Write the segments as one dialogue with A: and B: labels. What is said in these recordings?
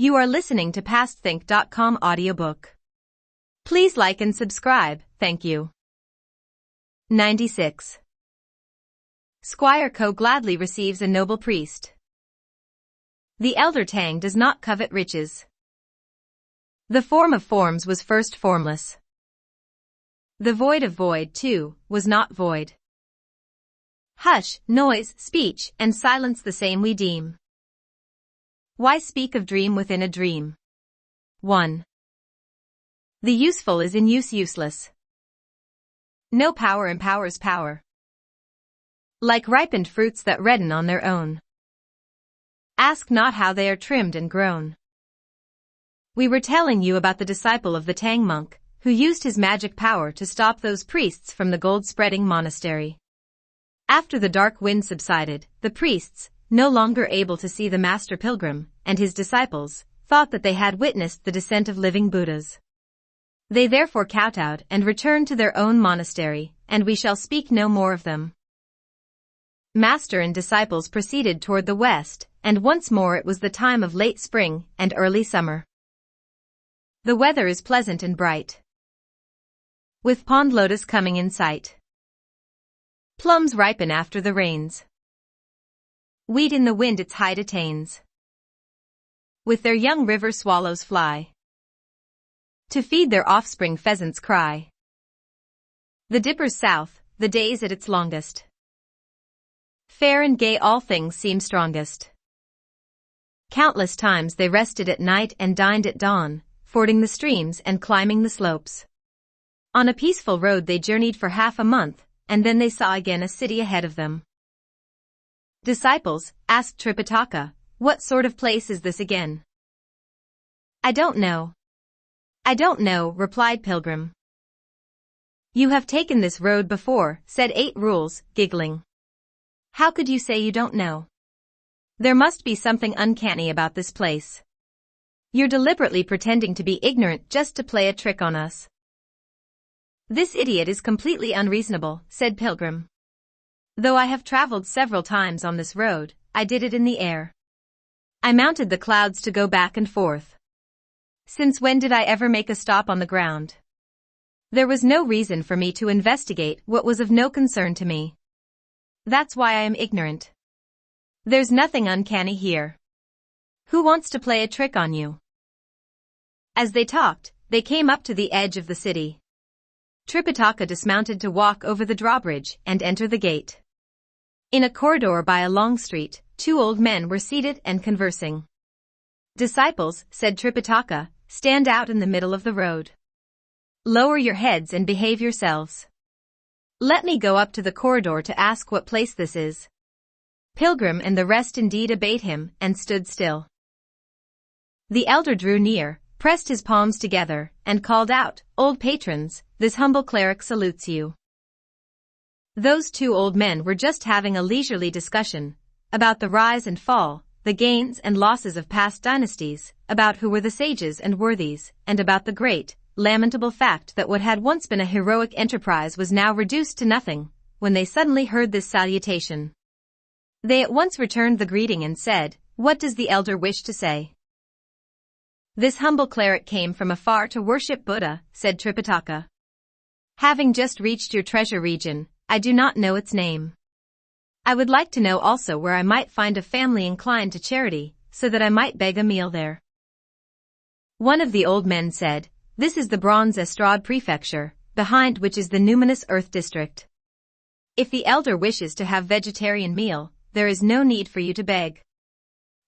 A: You are listening to PastThink.com audiobook. Please like and subscribe, thank you. 96. Squire Ko gladly receives a noble priest. The elder Tang does not covet riches. The form of forms was first formless. The void of void, too, was not void. Hush, noise, speech, and silence the same we deem. Why speak of dream within a dream? 1. The useful is in use useless. No power empowers power. Like ripened fruits that redden on their own. Ask not how they are trimmed and grown. We were telling you about the disciple of the Tang monk, who used his magic power to stop those priests from the gold-spreading monastery. After the dark wind subsided, the priests, no longer able to see the master pilgrim, and his disciples, thought that they had witnessed the descent of living Buddhas. They therefore kowtowed and returned to their own monastery, and we shall speak no more of them. Master and disciples proceeded toward the west, and once more it was the time of late spring and early summer. The weather is pleasant and bright, with pond lotus coming in sight. Plums ripen after the rains. Wheat in the wind its height attains. With their young river swallows fly. To feed their offspring pheasants cry. The dipper's south, the day's at its longest. Fair and gay all things seem strongest. Countless times they rested at night and dined at dawn, fording the streams and climbing the slopes. On a peaceful road they journeyed for half a month, and then they saw again a city ahead of them. Disciples, asked Tripitaka, what sort of place is this again? I don't know. I don't know, replied Pilgrim. You have taken this road before, said Eight Rules, giggling. How could you say you don't know? There must be something uncanny about this place. You're deliberately pretending to be ignorant just to play a trick on us. This idiot is completely unreasonable, said Pilgrim. Though I have traveled several times on this road, I did it in the air. I mounted the clouds to go back and forth. Since when did I ever make a stop on the ground? There was no reason for me to investigate what was of no concern to me. That's why I am ignorant. There's nothing uncanny here. Who wants to play a trick on you? As they talked, they came up to the edge of the city. Tripitaka dismounted to walk over the drawbridge and enter the gate. In a corridor by a long street, two old men were seated and conversing. Disciples, said Tripitaka, stand out in the middle of the road. Lower your heads and behave yourselves. Let me go up to the corridor to ask what place this is. Pilgrim and the rest indeed obeyed him and stood still. The elder drew near, pressed his palms together, and called out, Old patrons, this humble cleric salutes you. Those two old men were just having a leisurely discussion about the rise and fall, the gains and losses of past dynasties, about who were the sages and worthies, and about the great, lamentable fact that what had once been a heroic enterprise was now reduced to nothing, when they suddenly heard this salutation. They at once returned the greeting and said, What does the elder wish to say? This humble cleric came from afar to worship Buddha, said Tripitaka. Having just reached your treasure region, I do not know its name. I would like to know also where I might find a family inclined to charity, so that I might beg a meal there. One of the old men said, This is the Bronze Estrade Prefecture, behind which is the numinous Earth District. If the elder wishes to have vegetarian meal, there is no need for you to beg.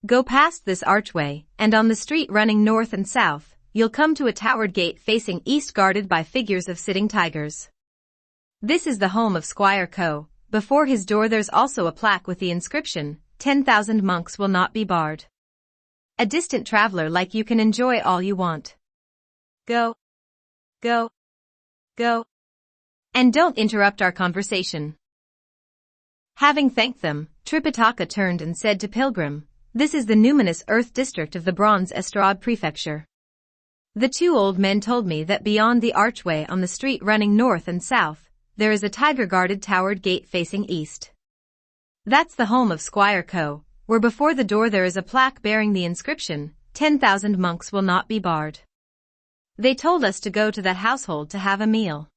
A: Go past this archway, and on the street running north and south, you'll come to a towered gate facing east guarded by figures of sitting tigers. This is the home of Squire Ko. Before his door there's also a plaque with the inscription, 10,000 monks will not be barred. A distant traveler like you can enjoy all you want. Go. Go. Go. And don't interrupt our conversation. Having thanked them, Tripitaka turned and said to Pilgrim, This is the numinous Earth District of the Bronze Estrade Prefecture. The two old men told me that beyond the archway on the street running north and south, there is a tiger-guarded towered gate facing east. That's the home of Squire Ko, where before the door there is a plaque bearing the inscription, 10,000 monks will not be barred. They told us to go to that household to have a meal.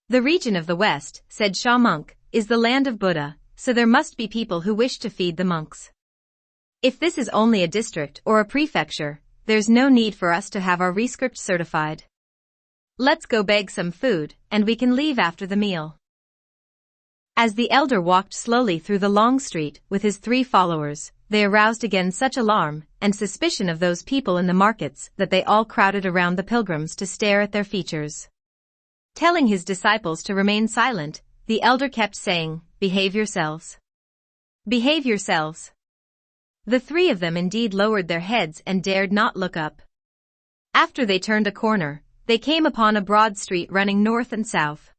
A: The region of the West, said Sha Monk, is the land of Buddha, so there must be people who wish to feed the monks. If this is only a district or a prefecture, there's no need for us to have our rescript certified. Let's go beg some food, and we can leave after the meal. As the elder walked slowly through the long street with his 3 followers, they aroused again such alarm and suspicion of those people in the markets that they all crowded around the pilgrims to stare at their features. Telling his disciples to remain silent, the elder kept saying, "Behave yourselves. Behave yourselves." The 3 of them indeed lowered their heads and dared not look up. After they turned a corner, they came upon a broad street running north and south.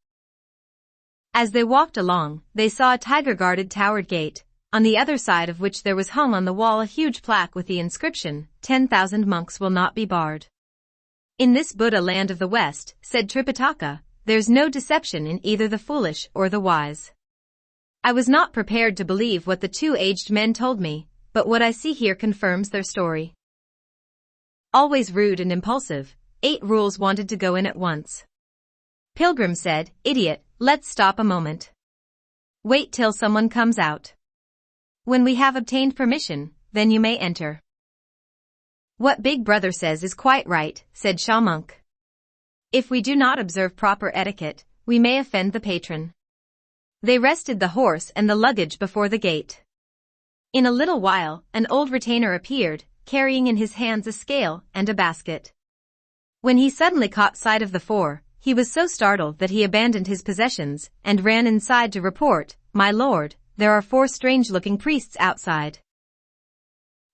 A: As they walked along, they saw a tiger-guarded towered gate, on the other side of which there was hung on the wall a huge plaque with the inscription, 10,000 monks will not be barred. In this Buddha land of the West, said Tripitaka, there's no deception in either the foolish or the wise. I was not prepared to believe what the 2 aged men told me, but what I see here confirms their story. Always rude and impulsive, 8 rules wanted to go in at once. Pilgrim said, "Idiot, let's stop a moment. Wait till someone comes out. When we have obtained permission, then you may enter." "What Big Brother says is quite right," said Sha Monk. "If we do not observe proper etiquette, we may offend the patron." They rested the horse and the luggage before the gate. In a little while, an old retainer appeared, carrying in his hands a scale and a basket. When he suddenly caught sight of the 4, he was so startled that he abandoned his possessions and ran inside to report, "My lord, there are 4 strange-looking priests outside."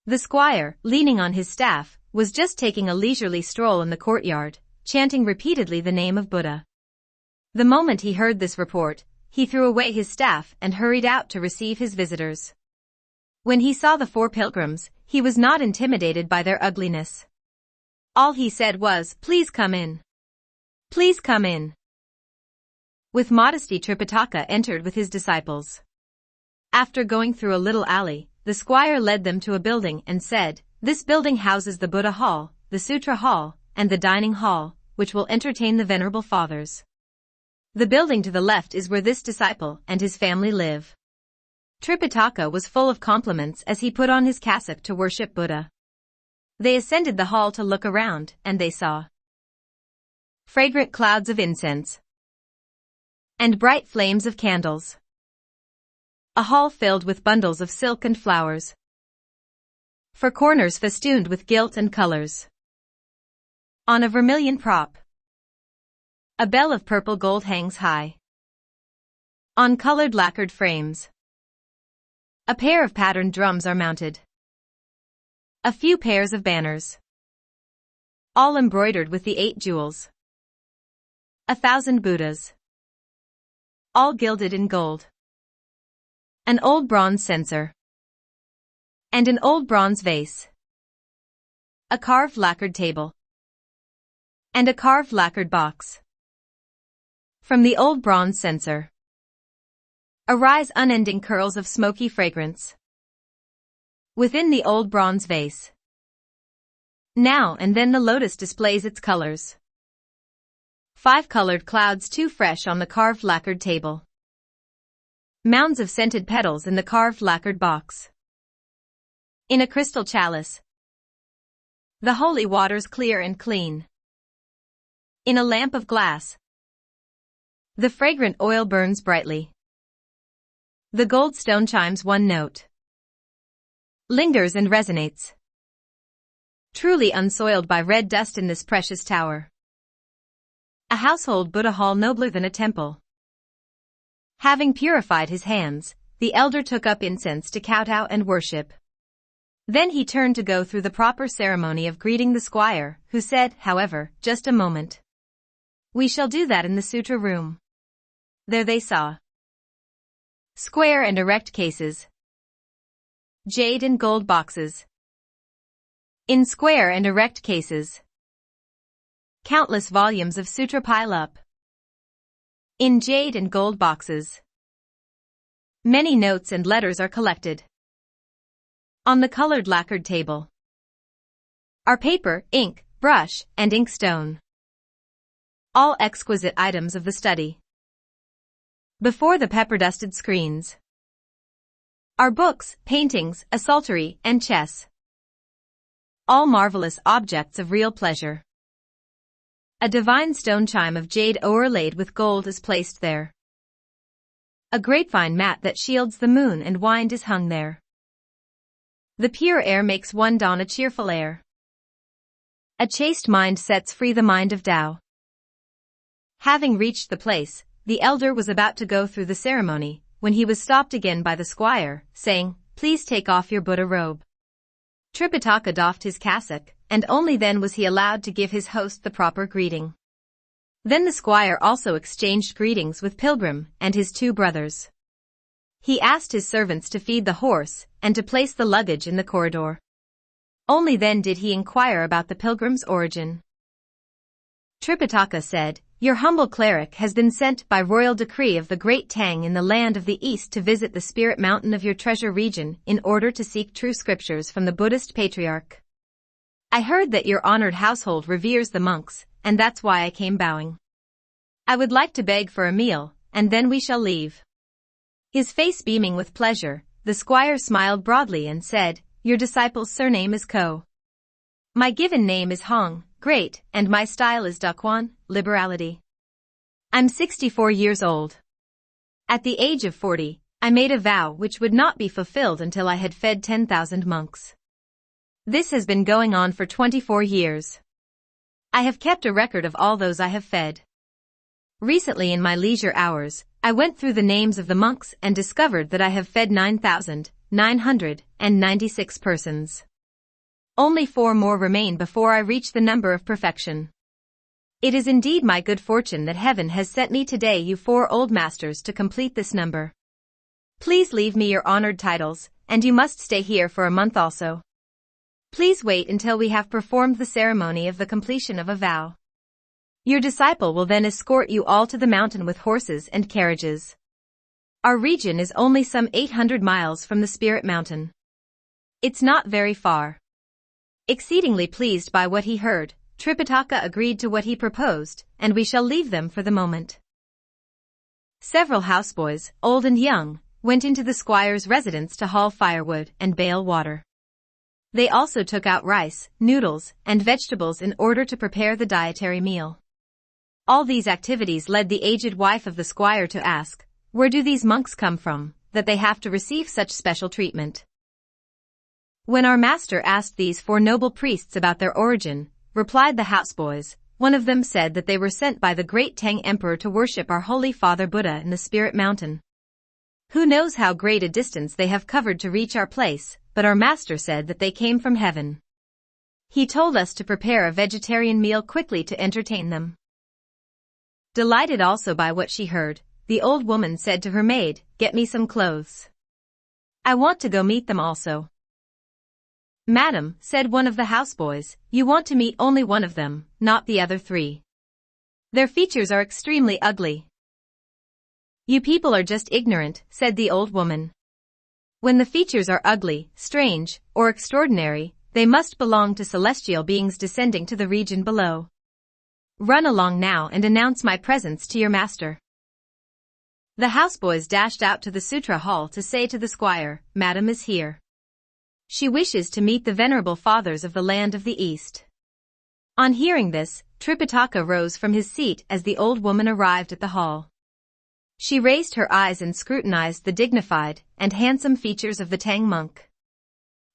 A: The squire, leaning on his staff, was just taking a leisurely stroll in the courtyard, chanting repeatedly the name of Buddha. The moment he heard this report, he threw away his staff and hurried out to receive his visitors. When he saw the 4 pilgrims, he was not intimidated by their ugliness. All he said was, "Please come in. Please come in." With modesty Tripitaka entered with his disciples. After going through a little alley, the squire led them to a building and said, "This building houses the Buddha Hall, the Sutra Hall, and the Dining Hall, which will entertain the Venerable Fathers. The building to the left is where this disciple and his family live." Tripitaka was full of compliments as he put on his cassock to worship Buddha. They ascended the hall to look around, and they saw fragrant clouds of incense and bright flames of candles. A hall filled with bundles of silk and flowers. 4 corners festooned with gilt and colors. On a vermilion prop, a bell of purple gold hangs high. On colored lacquered frames, a pair of patterned drums are mounted. A few pairs of banners, all embroidered with the 8 jewels. 1,000 Buddhas, all gilded in gold. An old bronze censer, and an old bronze vase. A carved lacquered table, and a carved lacquered box. From the old bronze censer arise unending curls of smoky fragrance. Within the old bronze vase, now and then the lotus displays its colors. 5 colored clouds too fresh on the carved lacquered table. Mounds of scented petals in the carved lacquered box. In a crystal chalice, the holy waters clear and clean. In a lamp of glass, the fragrant oil burns brightly. The gold stone chimes one note, lingers and resonates. Truly unsoiled by red dust in this precious tower. A household Buddha hall nobler than a temple. Having purified his hands, the elder took up incense to kowtow and worship. Then he turned to go through the proper ceremony of greeting the squire, who said, however, "Just a moment. We shall do that in the sutra room." There they saw square and erect cases, jade and gold boxes. In square and erect cases, countless volumes of sutra pile up. In jade and gold boxes, many notes and letters are collected. On the colored lacquered table, are paper, ink, brush, and inkstone. All exquisite items of the study. Before the pepper-dusted screens are books, paintings, a psaltery, and chess. All marvelous objects of real pleasure. A divine stone chime of jade o'erlaid with gold is placed there. A grapevine mat that shields the moon and wind is hung there. The pure air makes one don a cheerful air. A chaste mind sets free the mind of Tao. Having reached the place, the elder was about to go through the ceremony, when he was stopped again by the squire, saying, "Please take off your Buddha robe." Tripitaka doffed his cassock, and only then was he allowed to give his host the proper greeting. Then the squire also exchanged greetings with Pilgrim and his two brothers. He asked his servants to feed the horse and to place the luggage in the corridor. Only then did he inquire about the pilgrim's origin. Tripitaka said, "Your humble cleric has been sent by royal decree of the great Tang in the land of the East to visit the spirit mountain of your treasure region in order to seek true scriptures from the Buddhist patriarch. I heard that your honored household reveres the monks, and that's why I came bowing. I would like to beg for a meal, and then we shall leave." His face beaming with pleasure, the squire smiled broadly and said, "Your disciple's surname is Ko. My given name is Hong, great, and my style is Daquan, liberality. I'm 64 years old. At the age of 40, I made a vow which would not be fulfilled until I had fed 10,000 monks. This has been going on for 24 years. I have kept a record of all those I have fed. Recently in my leisure hours, I went through the names of the monks and discovered that I have fed 9,996 persons. Only 4 more remain before I reach the number of perfection. It is indeed my good fortune that heaven has sent me today you 4 old masters to complete this number. Please leave me your honored titles, and you must stay here for a month also. Please wait until we have performed the ceremony of the completion of a vow. Your disciple will then escort you all to the mountain with horses and carriages. Our region is only some 800 miles from the Spirit Mountain. It's not very far." Exceedingly pleased by what he heard, Tripitaka agreed to what he proposed, and we shall leave them for the moment. Several houseboys, old and young, went into the squire's residence to haul firewood and bale water. They also took out rice, noodles, and vegetables in order to prepare the dietary meal. All these activities led the aged wife of the squire to ask, "Where do these monks come from, that they have to receive such special treatment?" When our master asked these 4 noble priests about their origin, replied the houseboys, one of them said that they were sent by the great Tang Emperor to worship our Holy Father Buddha in the Spirit Mountain. Who knows how great a distance they have covered to reach our place, but our master said that they came from heaven. He told us to prepare a vegetarian meal quickly to entertain them. Delighted also by what she heard, the old woman said to her maid, "Get me some clothes. I want to go meet them also." "Madam," said one of the houseboys, "you want to meet only one of them, not the other 3. Their features are extremely ugly." "You people are just ignorant," said the old woman. "When the features are ugly, strange, or extraordinary, they must belong to celestial beings descending to the region below. Run along now and announce my presence to your master." The houseboys dashed out to the sutra hall to say to the squire, "Madam is here. She wishes to meet the venerable fathers of the land of the East." On hearing this, Tripitaka rose from his seat as the old woman arrived at the hall. She raised her eyes and scrutinized the dignified and handsome features of the Tang monk.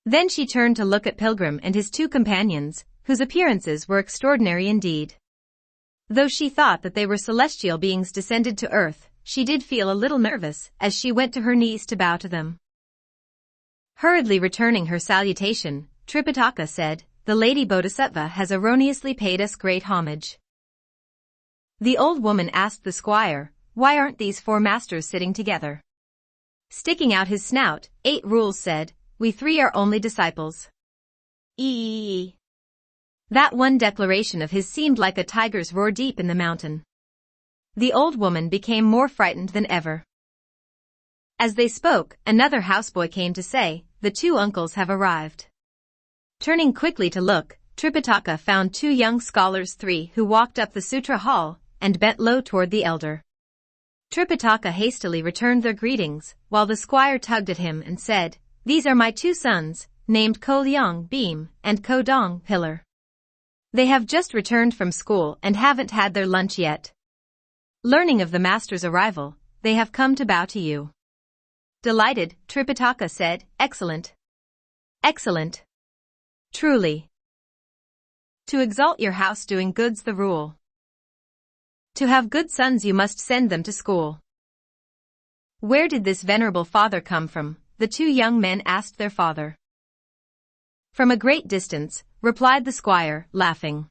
A: Then she turned to look at Pilgrim and his 2 companions, whose appearances were extraordinary indeed. Though she thought that they were celestial beings descended to earth, she did feel a little nervous as she went to her knees to bow to them. Hurriedly returning her salutation, Tripitaka said, "The Lady Bodhisattva has erroneously paid us great homage." The old woman asked the squire, "Why aren't these 4 masters sitting together?" Sticking out his snout, 8 Rules said, "We 3 are only disciples." That one declaration of his seemed like a tiger's roar deep in the mountain. The old woman became more frightened than ever. As they spoke, another houseboy came to say, "The 2 uncles have arrived." Turning quickly to look, Tripitaka found 2 young scholars 3 who walked up the sutra hall and bent low toward the elder. Tripitaka hastily returned their greetings, while the squire tugged at him and said, "These are my 2 sons, named Ko Liang Beam and Ko Dong Pillar. They have just returned from school and haven't had their lunch yet. Learning of the master's arrival, they have come to bow to you." Delighted, Tripitaka said, "Excellent. Excellent. Truly. To exalt your house doing good's the rule. To have good sons you must send them to school." "Where did this venerable father come from?" the 2 young men asked their father. "From a great distance," replied the squire, laughing.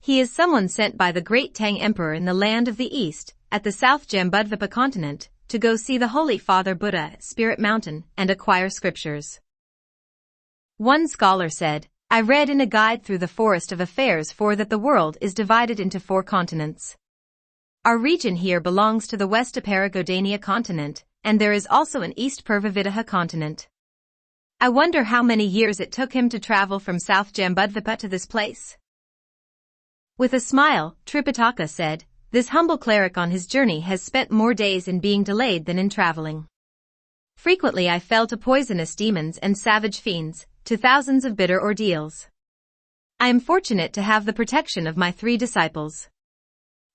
A: "He is someone sent by the great Tang Emperor in the land of the East, at the South Jambudvipa continent, to go see the Holy Father Buddha at Spirit Mountain and acquire scriptures." One scholar said, "I read in a guide through the forest of affairs that the world is divided into 4 continents. Our region here belongs to the West Aparagodania continent, and there is also an East Purvavidaha continent. I wonder how many years it took him to travel from South Jambudvipa to this place." With a smile, Tripitaka said, "This humble cleric on his journey has spent more days in being delayed than in traveling. Frequently I fell to poisonous demons and savage fiends, to thousands of bitter ordeals. I am fortunate to have the protection of my 3 disciples.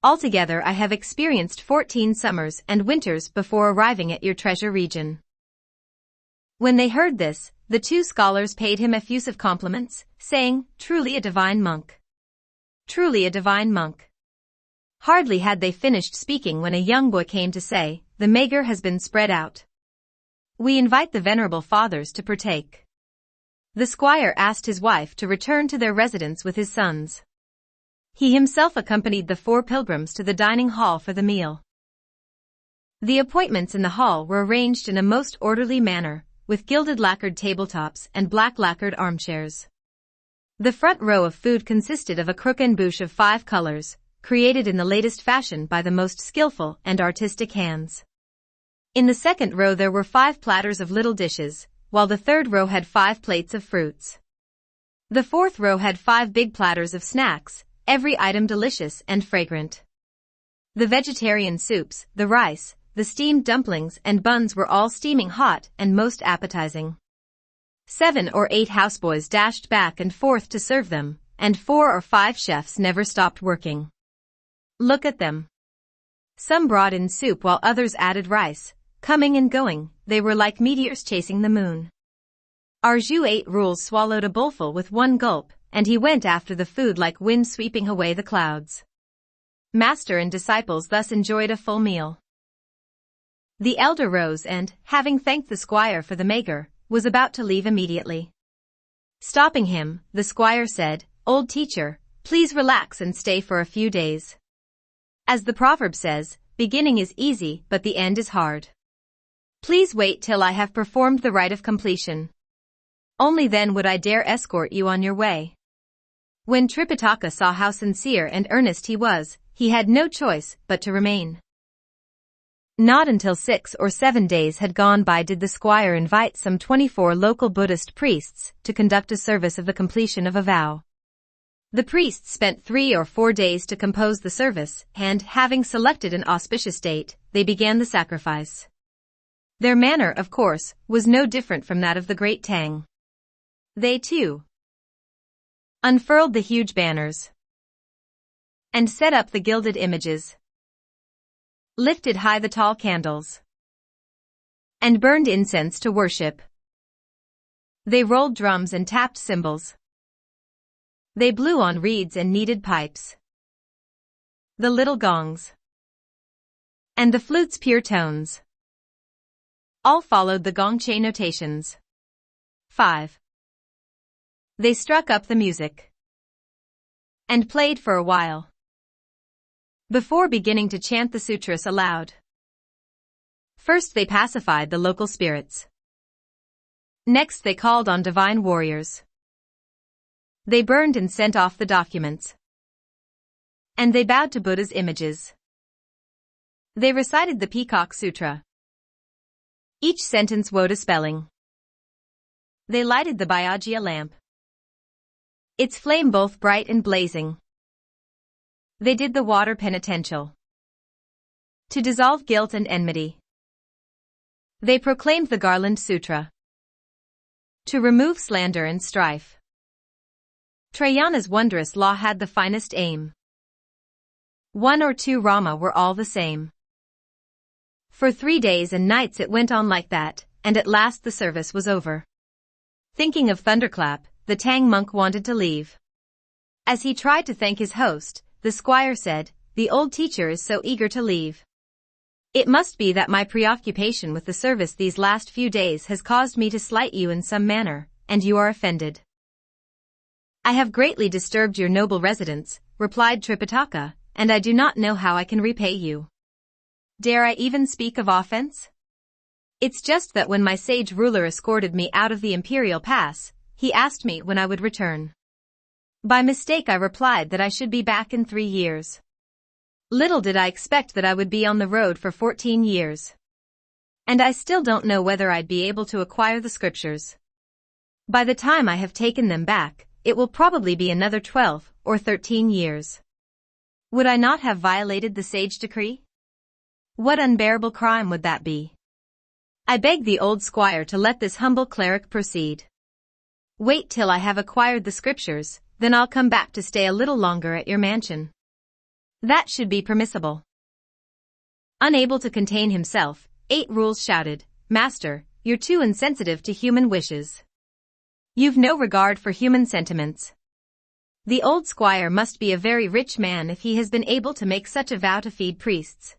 A: Altogether I have experienced 14 summers and winters before arriving at your treasure region." When they heard this, the 2 scholars paid him effusive compliments, saying, "Truly a divine monk. Truly a divine monk." Hardly had they finished speaking when a young boy came to say, "The mager has been spread out. We invite the venerable fathers to partake." The squire asked his wife to return to their residence with his sons. He himself accompanied the 4 pilgrims to the dining hall for the meal. The appointments in the hall were arranged in a most orderly manner, with gilded lacquered tabletops and black lacquered armchairs. The front row of food consisted of a croquembouche of 5 colors, created in the latest fashion by the most skillful and artistic hands. In the second row there were 5 platters of little dishes, while the third row had 5 plates of fruits. The fourth row had 5 big platters of snacks, every item delicious and fragrant. The vegetarian soups, the rice, the steamed dumplings and buns were all steaming hot and most appetizing. 7 or 8 houseboys dashed back and forth to serve them, and 4 or 5 chefs never stopped working. Look at them. Some brought in soup while others added rice. Coming and going, they were like meteors chasing the moon. Arju ate rules swallowed a bowlful with 1 gulp, and he went after the food like wind sweeping away the clouds. Master and disciples thus enjoyed a full meal. The elder rose and, having thanked the squire for the mager, was about to leave immediately. Stopping him, the squire said, "Old teacher, please relax and stay for a few days. As the proverb says, beginning is easy but the end is hard. Please wait till I have performed the rite of completion. Only then would I dare escort you on your way." When Tripitaka saw how sincere and earnest he was, he had no choice but to remain. Not until 6 or 7 days had gone by did the squire invite some 24 local Buddhist priests to conduct a service of the completion of a vow. The priests spent 3 or 4 days to compose the service, and, having selected an auspicious date, they began the sacrifice. Their manner, of course, was no different from that of the great Tang. They, too, unfurled the huge banners and set up the gilded images, lifted high the tall candles, and burned incense to worship. They rolled drums and tapped cymbals. They blew on reeds and kneaded pipes, the little gongs, and the flute's pure tones. All followed the gongche notations. 5. They struck up the music and played for a while before beginning to chant the sutras aloud. First they pacified the local spirits. Next they called on divine warriors. They burned and sent off the documents. And they bowed to Buddha's images. They recited the Peacock Sutra. Each sentence wrote a spelling. They lighted the Byagia lamp. its flame both bright and blazing. They did the water penitential. To dissolve guilt and enmity. They proclaimed the Garland Sutra. To remove slander and strife. Trayana's wondrous law had the finest aim. 1 or 2 Rama were all the same. For 3 days and nights it went on like that, and at last the service was over. Thinking of Thunderclap, the Tang monk wanted to leave. As he tried to thank his host, the squire said, "The old teacher is so eager to leave. It must be that my preoccupation with the service these last few days has caused me to slight you in some manner, and you are offended." "I have greatly disturbed your noble residence," replied Tripitaka, "and I do not know how I can repay you. Dare I even speak of offense? It's just that when my sage ruler escorted me out of the imperial pass, he asked me when I would return. By mistake I replied that I should be back in 3 years. Little did I expect that I would be on the road for 14 years. And I still don't know whether I'd be able to acquire the scriptures. By the time I have taken them back, it will probably be another 12 or 13 years. Would I not have violated the sage decree? What unbearable crime would that be? I beg the old squire to let this humble cleric proceed. Wait till I have acquired the scriptures, then I'll come back to stay a little longer at your mansion. That should be permissible." Unable to contain himself, 8 Rules shouted, "Master, you're too insensitive to human wishes. You've no regard for human sentiments. The old squire must be a very rich man if he has been able to make such a vow to feed priests.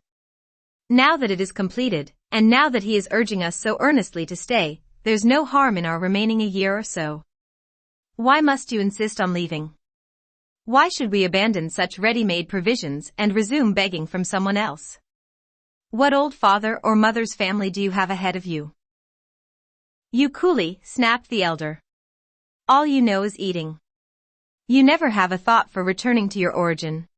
A: Now that it is completed, and now that he is urging us so earnestly to stay, there's no harm in our remaining a year or so. Why must you insist on leaving? Why should we abandon such ready-made provisions and resume begging from someone else? What old father or mother's family do you have ahead of you?" "You coolie," snapped the elder. "All you know is eating. You never have a thought for returning to your origin.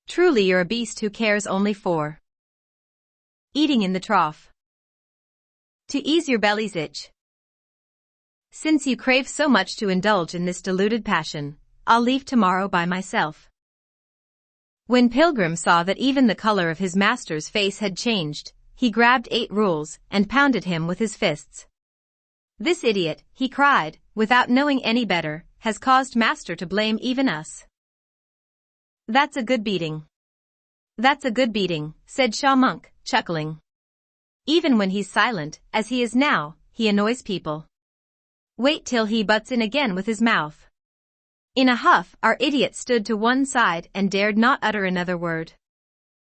A: Truly you're a beast who cares only for eating in the trough. To ease your belly's itch. Since you crave so much to indulge in this deluded passion, I'll leave tomorrow by myself." When Pilgrim saw that even the color of his master's face had changed, he grabbed 8 Rules and pounded him with his fists. "This idiot," he cried, "without knowing any better, has caused master to blame even us." "That's a good beating. That's a good beating," said Shaw Monk, chuckling. "Even when he's silent, as he is now, he annoys people. Wait till he butts in again with his mouth." In a huff, our idiot stood to one side and dared not utter another word.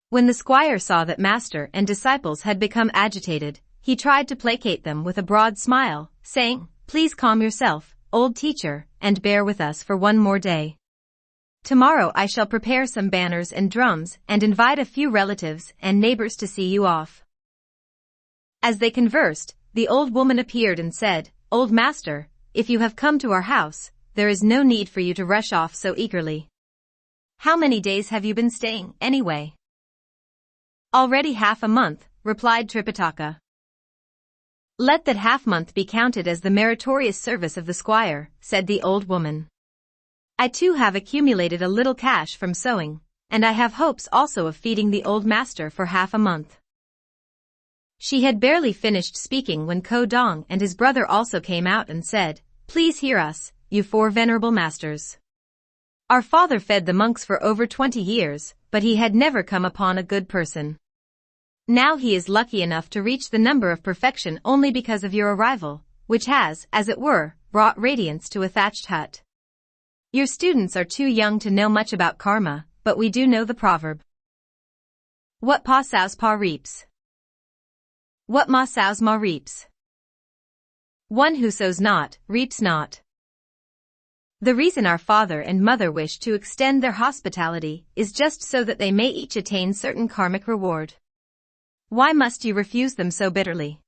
A: When the squire saw that master and disciples had become agitated, he tried to placate them with a broad smile, saying, "Please calm yourself, old teacher, and bear with us for one more day. Tomorrow I shall prepare some banners and drums and invite a few relatives and neighbors to see you off." As they conversed, the old woman appeared and said, "Old master, if you have come to our house, there is no need for you to rush off so eagerly. How many days have you been staying, anyway?" "Already half a month," replied Tripitaka. "Let that half-month be counted as the meritorious service of the squire," said the old woman. "I too have accumulated a little cash from sewing, and I have hopes also of feeding the old master for half a month." She had barely finished speaking when Ko Dong and his brother also came out and said, "Please hear us, you 4 venerable masters. Our father fed the monks for over 20 years, but he had never come upon a good person. Now he is lucky enough to reach the number of perfection only because of your arrival, which has, as it were, brought radiance to a thatched hut. Your students are too young to know much about karma, but we do know the proverb. What pa sows pa reaps. What ma sows ma reaps. One who sows not, reaps not. The reason our father and mother wish to extend their hospitality is just so that they may each attain certain karmic reward. Why must you refuse them so bitterly?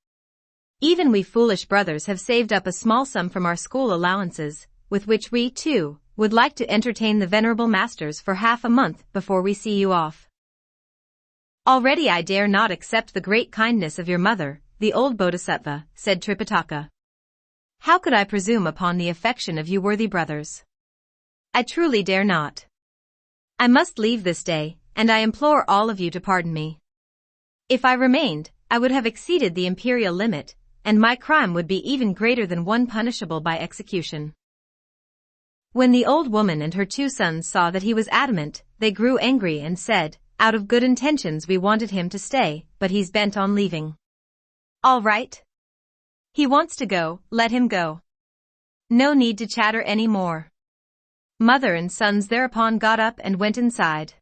A: Even we foolish brothers have saved up a small sum from our school allowances, with which we, too, would like to entertain the venerable masters for half a month before we see you off. Already I dare not accept the great kindness of your mother, the old bodhisattva," said Tripitaka. "How could I presume upon the affection of you worthy brothers? I truly dare not. I must leave this day, and I implore all of you to pardon me. If I remained, I would have exceeded the imperial limit, and my crime would be even greater than one punishable by execution. When the old woman and her 2 sons saw that he was adamant, they grew angry and said, "Out of good intentions we wanted him to stay, but he's bent on leaving." "All right. He wants to go, let him go. No need to chatter any more." Mother and sons thereupon got up and went inside.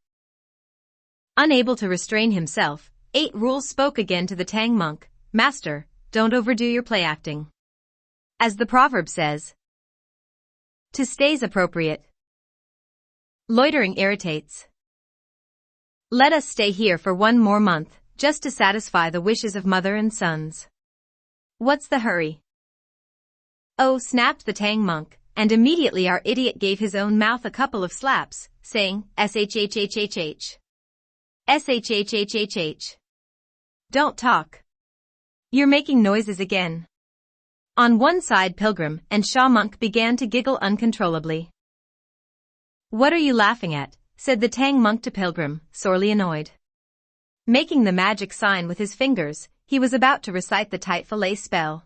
A: Unable to restrain himself, 8 Rules spoke again to the Tang monk, "Master, don't overdo your play acting. As the proverb says, to stay's appropriate. Loitering irritates. Let us stay here for 1 more month, just to satisfy the wishes of mother and sons. What's the hurry?" "Oh," snapped the Tang monk, and immediately our idiot gave his own mouth a couple of slaps, saying, "Shhhhhh. Shhhhhh. Don't talk. You're making noises again." On one side Pilgrim and Shaw monk began to giggle uncontrollably. "What are you laughing at?" said the Tang monk to Pilgrim, sorely annoyed. Making the magic sign with his fingers, he was about to recite the tight fillet spell.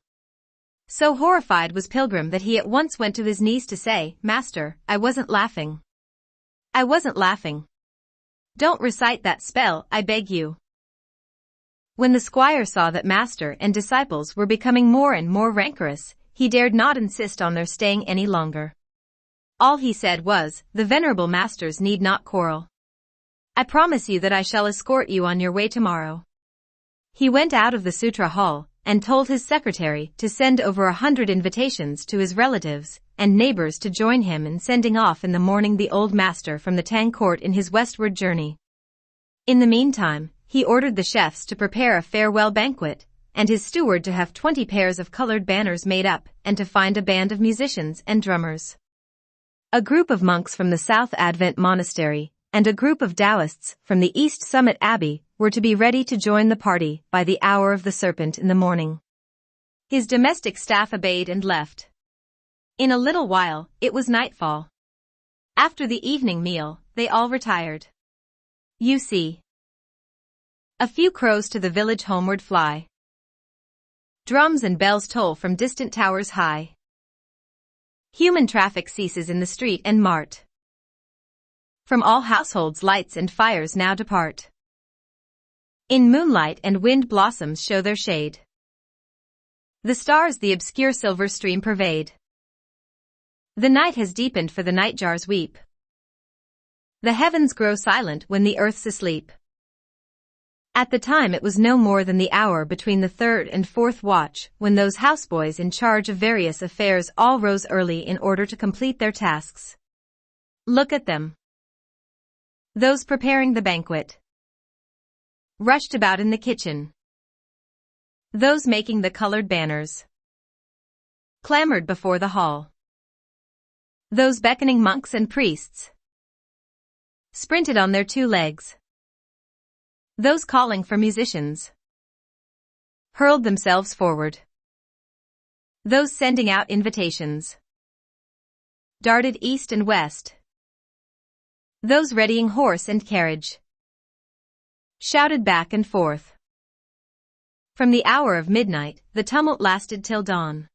A: So horrified was Pilgrim that he at once went to his knees to say, "Master, I wasn't laughing. I wasn't laughing. Don't recite that spell, I beg you." When the squire saw that master and disciples were becoming more and more rancorous, he dared not insist on their staying any longer. All he said was, "The venerable masters need not quarrel. I promise you that I shall escort you on your way tomorrow." He went out of the sutra hall, and told his secretary to send over 100 invitations to his relatives and neighbors to join him in sending off in the morning the old master from the Tang court in his westward journey. In the meantime, he ordered the chefs to prepare a farewell banquet, and his steward to have 20 pairs of colored banners made up and to find a band of musicians and drummers. A group of monks from the South Advent Monastery and a group of Taoists from the East Summit Abbey were to be ready to join the party by the hour of the serpent in the morning. His domestic staff obeyed and left. In a little while, it was nightfall. After the evening meal, they all retired. You see. A few crows to the village homeward fly. Drums and bells toll from distant towers high. Human traffic ceases in the street and mart. From all households lights and fires now depart. In moonlight and wind blossoms show their shade. The stars the obscure silver stream pervade. The night has deepened for the nightjars weep. The heavens grow silent when the earth's asleep. At the time it was no more than the hour between the 3rd and 4th watch when those houseboys in charge of various affairs all rose early in order to complete their tasks. Look at them. Those preparing the banquet. Rushed about in the kitchen. Those making the colored banners. Clamored before the hall. Those beckoning monks and priests. Sprinted on their 2 legs. Those calling for musicians. Hurled themselves forward. Those sending out invitations. Darted east and west. Those readying horse and carriage. Shouted back and forth. From the hour of midnight, the tumult lasted till dawn.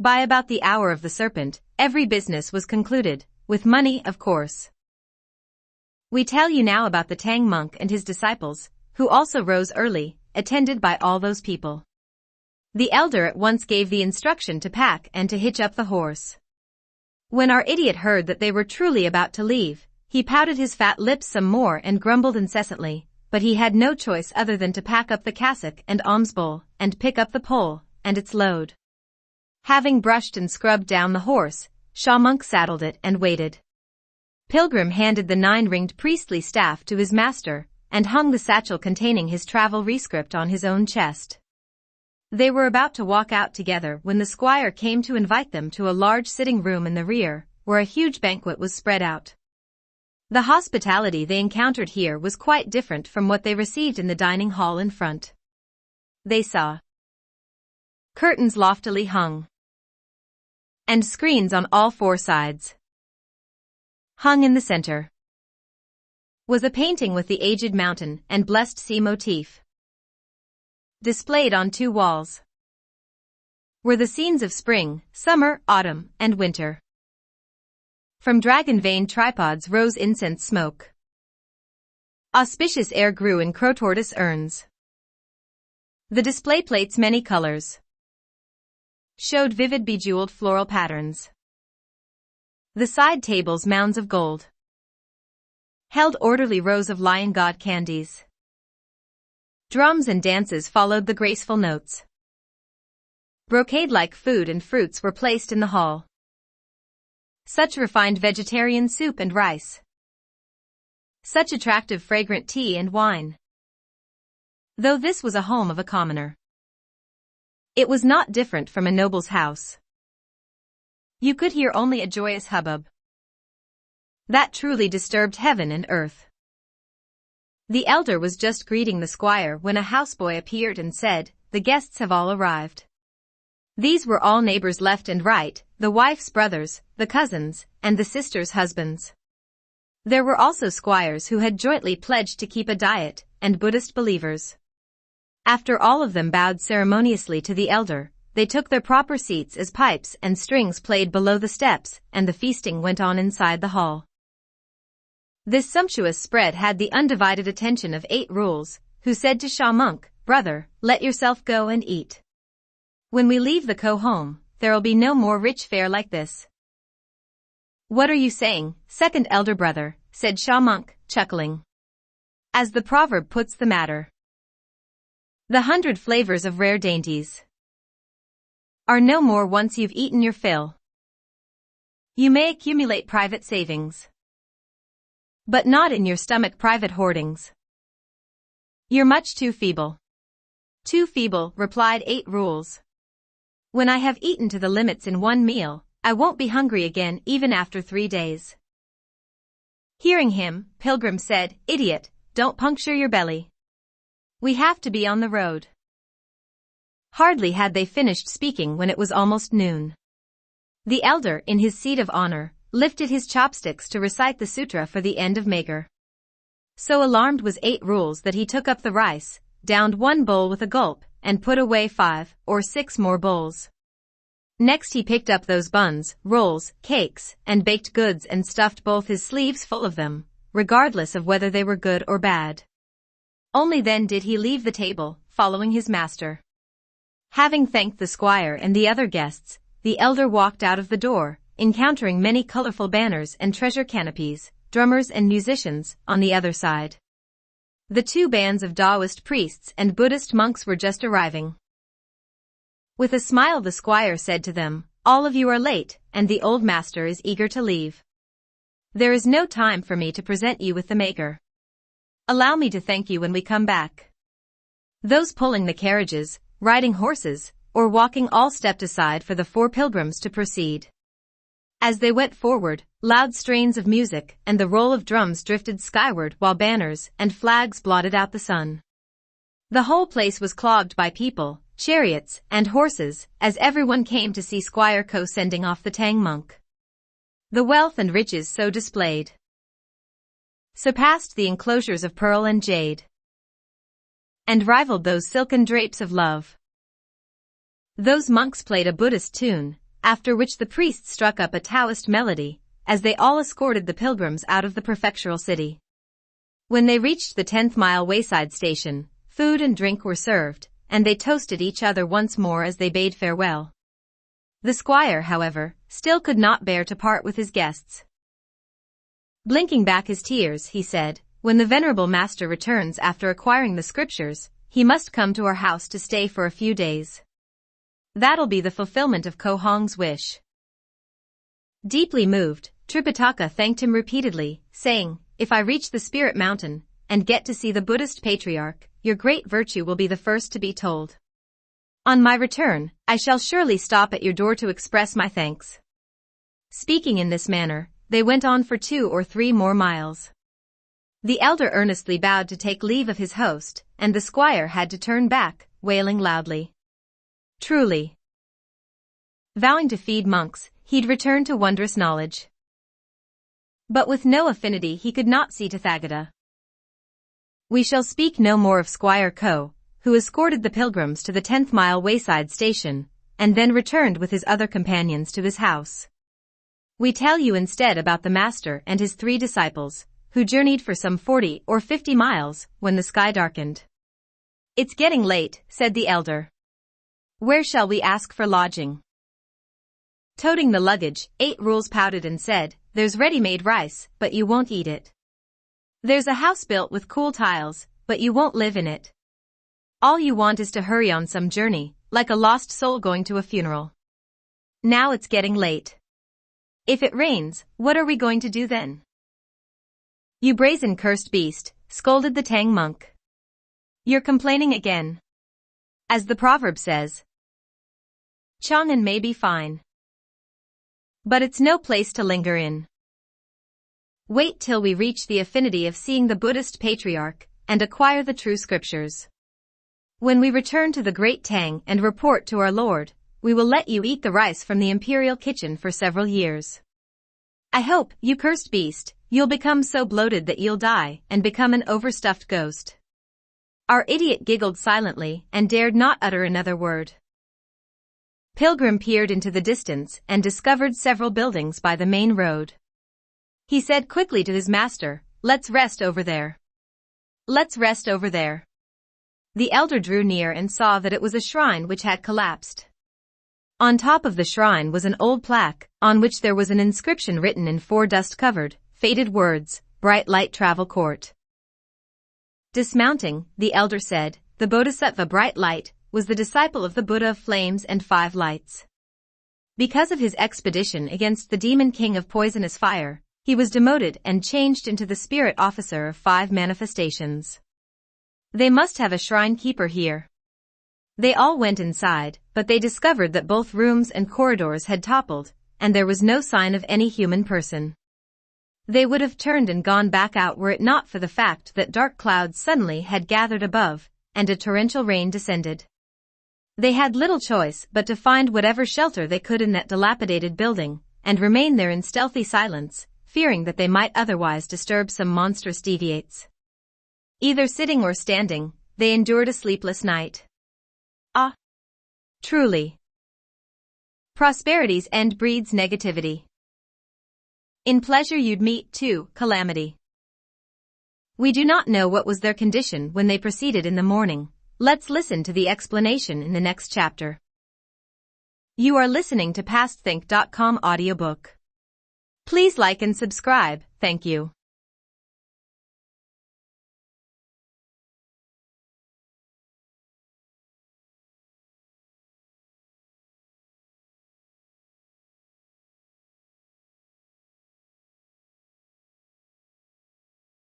A: By about the hour of the serpent, every business was concluded, with money, of course. We tell you now about the Tang monk and his disciples, who also rose early, attended by all those people. The elder at once gave the instruction to pack and to hitch up the horse. When our idiot heard that they were truly about to leave, he pouted his fat lips some more and grumbled incessantly, but he had no choice other than to pack up the cassock and alms bowl, and pick up the pole, and its load. Having brushed and scrubbed down the horse, Shaw monk saddled it and waited. Pilgrim handed the 9-ringed priestly staff to his master, and hung the satchel containing his travel rescript on his own chest. They were about to walk out together when the squire came to invite them to a large sitting room in the rear, where a huge banquet was spread out. The hospitality they encountered here was quite different from what they received in the dining hall in front. They saw curtains loftily hung, and screens on all 4 sides. Hung in the center was a painting with the aged mountain and blessed sea motif. Displayed on 2 walls were the scenes of spring, summer, autumn, and winter. From dragon-veined tripods rose incense smoke. Auspicious air grew in crow-tortoise urns. The display plates' many colors showed vivid bejeweled floral patterns. The side tables' mounds of gold held orderly rows of lion god candies. Drums and dances followed the graceful notes. Brocade-like food and fruits were placed in the hall. Such refined vegetarian soup and rice. Such attractive fragrant tea and wine. Though this was a home of a commoner, it was not different from a noble's house. You could hear only a joyous hubbub that truly disturbed heaven and earth. The elder was just greeting the squire when a houseboy appeared and said, "The guests have all arrived." These were all neighbors left and right, the wife's brothers, the cousins, and the sisters' husbands. There were also squires who had jointly pledged to keep a diet, and Buddhist believers. After all of them bowed ceremoniously to the elder, they took their proper seats as pipes and strings played below the steps, and the feasting went on inside the hall. This sumptuous spread had the undivided attention of 8 rules, who said to Sha Monk, "Brother, let yourself go and eat. When we leave the home, there'll be no more rich fare like this." "What are you saying, second elder brother?" said Sha Monk, chuckling. As the proverb puts the matter, the 100 flavors of rare dainties are no more once you've eaten your fill. You may accumulate private savings, but not in your stomach private hoardings. You're much too feeble. Too feeble, replied 8 rules. When I have eaten to the limits in one meal, I won't be hungry again even after 3 days. Hearing him, Pilgrim said, "Idiot, don't puncture your belly. We have to be on the road." Hardly had they finished speaking when it was almost noon. The elder, in his seat of honor, lifted his chopsticks to recite the sutra for the end of Magar. So alarmed was 8 rules that he took up the rice, downed 1 bowl with a gulp, and put away 5 or 6 more bowls. Next he picked up those buns, rolls, cakes, and baked goods and stuffed both his sleeves full of them, regardless of whether they were good or bad. Only then did he leave the table, following his master. Having thanked the squire and the other guests, the elder walked out of the door, encountering many colorful banners and treasure canopies, drummers and musicians, on the other side. The 2 bands of Taoist priests and Buddhist monks were just arriving. With a smile the squire said to them, "All of you are late, and the old master is eager to leave. There is no time for me to present you with the maker. Allow me to thank you when we come back." Those pulling the carriages, riding horses, or walking all stepped aside for the 4 pilgrims to proceed. As they went forward, loud strains of music and the roll of drums drifted skyward while banners and flags blotted out the sun. The whole place was clogged by people, chariots, and horses, as everyone came to see Squire Ko sending off the Tang monk. The wealth and riches so displayed surpassed the enclosures of pearl and jade, and rivaled those silken drapes of love. Those monks played a Buddhist tune, after which the priests struck up a Taoist melody, as they all escorted the pilgrims out of the prefectural city. When they reached the 10th-mile wayside station, food and drink were served, and they toasted each other once more as they bade farewell. The squire, however, still could not bear to part with his guests. Blinking back his tears, he said, "When the venerable master returns after acquiring the scriptures, he must come to our house to stay for a few days. That'll be the fulfillment of Ko Hong's wish." Deeply moved, Tripitaka thanked him repeatedly, saying, "If I reach the Spirit Mountain, and get to see the Buddhist patriarch, your great virtue will be the first to be told. On my return, I shall surely stop at your door to express my thanks." Speaking in this manner, they went on for 2 or 3 more miles. The elder earnestly bowed to take leave of his host, and the squire had to turn back, wailing loudly. Truly, vowing to feed monks, he'd return to wondrous knowledge. But with no affinity he could not see Tathagata. We shall speak no more of Squire Ko, who escorted the pilgrims to the 10th-mile wayside station, and then returned with his other companions to his house. We tell you instead about the master and his 3 disciples, who journeyed for some 40 or 50 miles when the sky darkened. "It's getting late," said the elder. "Where shall we ask for lodging?" Toting the luggage, 8 Rules pouted and said, "There's ready-made rice, but you won't eat it. There's a house built with cool tiles, but you won't live in it. All you want is to hurry on some journey, like a lost soul going to a funeral. Now it's getting late. If it rains, what are we going to do then?" "You brazen cursed beast," scolded the Tang monk. "You're complaining again. As the proverb says, Chang'en may be fine, but it's no place to linger in. Wait till we reach the affinity of seeing the Buddhist patriarch and acquire the true scriptures. When we return to the great Tang and report to our Lord, we will let you eat the rice from the imperial kitchen for several years. I hope, you cursed beast, you'll become so bloated that you'll die and become an overstuffed ghost." Our idiot giggled silently and dared not utter another word. Pilgrim peered into the distance and discovered several buildings by the main road. He said quickly to his master, "Let's rest over there. Let's rest over there." The elder drew near and saw that it was a shrine which had collapsed. On top of the shrine was an old plaque, on which there was an inscription written in 4 dust-covered, faded words, "Bright Light Travel Court." Dismounting, the elder said, "The Bodhisattva Bright Light was the disciple of the Buddha of Flames and 5 Lights. Because of his expedition against the demon king of poisonous fire, he was demoted and changed into the spirit officer of 5 manifestations. They must have a shrine keeper here." They all went inside, but they discovered that both rooms and corridors had toppled, and there was no sign of any human person. They would have turned and gone back out were it not for the fact that dark clouds suddenly had gathered above, and a torrential rain descended. They had little choice but to find whatever shelter they could in that dilapidated building, and remain there in stealthy silence, fearing that they might otherwise disturb some monstrous deviates. Either sitting or standing, they endured a sleepless night. Ah! Truly. Prosperity's end breeds negativity. In pleasure you'd meet, too, calamity. We do not know what was their condition when they proceeded in the morning. Let's listen to the explanation in the next chapter. You are listening to PastThink.com audiobook. Please like and subscribe, thank you.